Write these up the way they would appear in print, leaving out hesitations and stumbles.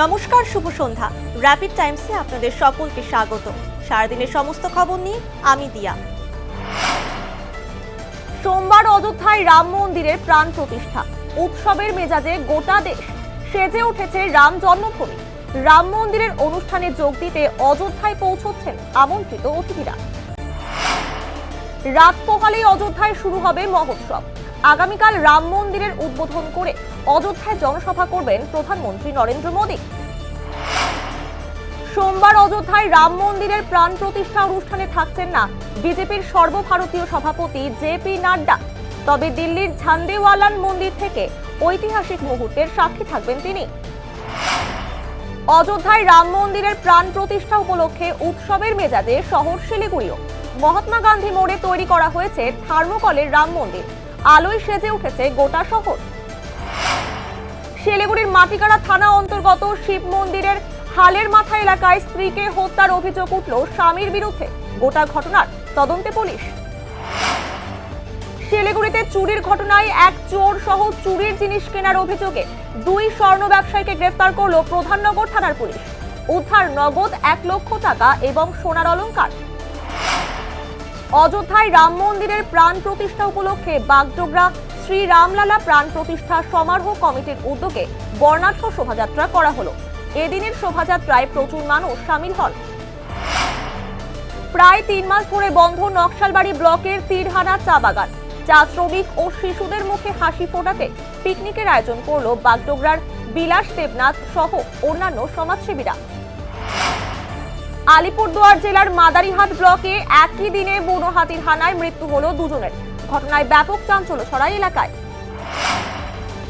নমস্কার, শুভ সন্ধ্যা। র্যাপিড টাইমসে আপনাদের সকলকে স্বাগত। সারাদিনের সমস্ত খবর নিয়ে আমি দিয়া। সোমবার অযোধ্যায় রাম মন্দিরের প্রাণ প্রতিষ্ঠা, উৎসবের মেজাজে গোটা দেশ সেজে উঠেছে রাম জন্মভূমি। রাম মন্দিরের অনুষ্ঠানে যোগ দিতে অযোধ্যায় পৌঁছচ্ছেন আমন্ত্রিত অতিথিরা। রাত পোহালেই অযোধ্যায় শুরু হবে মহোৎসব। আগামীকাল রাম মন্দিরের উদ্বোধন করে অযোধ্যায় জনসভা করবেন প্রধানমন্ত্রী নরেন্দ্র মোদী। সোমবার অযোধ্যায় রাম মন্দিরের প্রাণ প্রতিষ্ঠা অনুষ্ঠানে থাকছেন না বিজেপির সর্বভারতীয় সভাপতি জেপি নাড্ডা, তবে দিল্লির ঝান্ডেওয়ালান মন্দির থেকে ঐতিহাসিক মুহূর্তের সাক্ষী থাকবেন তিনি। অযোধ্যায় রাম মন্দিরের প্রাণ প্রতিষ্ঠা উপলক্ষে উৎসবের মেজাজে শহর শিলিগুড়িও। মহাত্মা গান্ধী মোড়ে তৈরি করা হয়েছে থার্মোকলের রাম মন্দির, আলোয় সেজে উঠেছে গোটা শহর। শিলিগুড়ির মাটিগাড়া থানা অন্তর্গত শিব মন্দিরের হালের মাথা এলাকায় স্ত্রীকে হত্যার অভিযোগ উঠল স্বামীর বিরুদ্ধে। গোটা ঘটনার তদন্তে পুলিশ। শিলিগুড়িতে চুরির ঘটনায় এক চোর সহ চুরির জিনিস কেনার অভিযোগে দুই স্বর্ণ ব্যবসায়ীকে গ্রেফতার করল প্রধাননগর থানার পুলিশ। উদ্ধার নগদ 1 লক্ষ টাকা এবং সোনার অলংকার। অযোধ্যায় রাম মন্দিরের প্রাণ প্রতিষ্ঠা উপলক্ষে বাগডোগরা শ্রী রামলালা প্রাণ প্রতিষ্ঠা সমারোহ কমিটির উদ্যোগে বর্ণাঢ্য শোভাযাত্রা করা হলো। এদিনের শোভাযাত্রায় প্রচুর মানুষ সামিল হন। প্রায় 3 মাস ধরে বন্ধ নকশালবাড়ি ব্লকের তীরহানা চা বাগান। চা শ্রমিক ও শিশুদের মুখে হাসি ফোটাতে পিকনিকের আয়োজন করল বাগডোগরার বিলাস দেবনাথ সহ অন্যান্য সমাজসেবীরা। আলিপুরদুয়ার জেলার মাদারিহাট ব্লকে একই দিনে বুনো হাতির হানায় মৃত্যু হলো 2 জনের। ঘটনায় ব্যাপক চাঞ্চল্য ছড়ায় এলাকায়।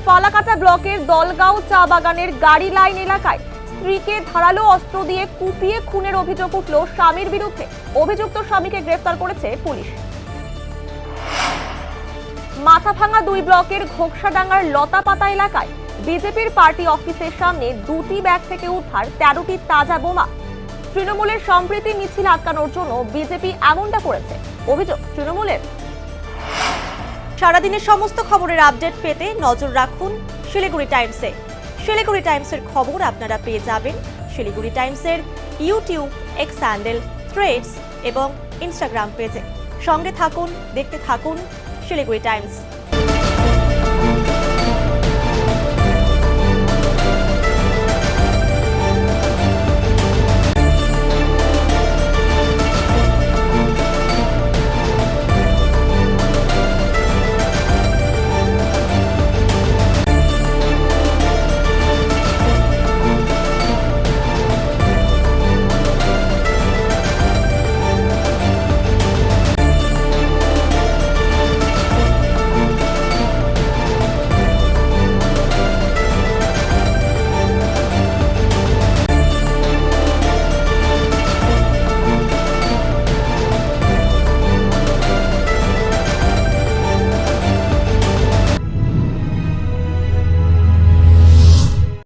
ফালাকাটা ব্লকের দলগাঁও চা বাগানের গাড়ি লাইন এলাকায় স্ত্রীকে ধারালো অস্ত্র দিয়ে কুপিয়ে খুনের অভিযোগ উঠল স্বামীর বিরুদ্ধে। অভিযুক্ত স্বামীকে গ্রেফতার করেছে পুলিশ। মাথাভাঙা 2 ব্লকের ঘোকসাডাঙ্গার লতাপাতা এলাকায় বিজেপির পার্টি অফিসের সামনে 2টি ব্যাগ থেকে উদ্ধার 13টি তাজা বোমা। তৃণমূলের সম্প্রীতি মিছিল আটকানোর জন্য বিজেপি এমনটা করেছে, অভিযোগ তৃণমূলের। সারাদিনের সমস্ত খবরের আপডেট পেতে নজর রাখুন শিলিগুড়ি টাইমসে। শিলিগুড়ি টাইমসের খবর আপনারা পেয়ে যাবেন শিলিগুড়ি টাইমসের ইউটিউব, এক্স হ্যান্ডেল, থ্রেডস এবং ইনস্টাগ্রাম পেজে। সঙ্গে থাকুন, দেখতে থাকুন শিলিগুড়ি টাইমস।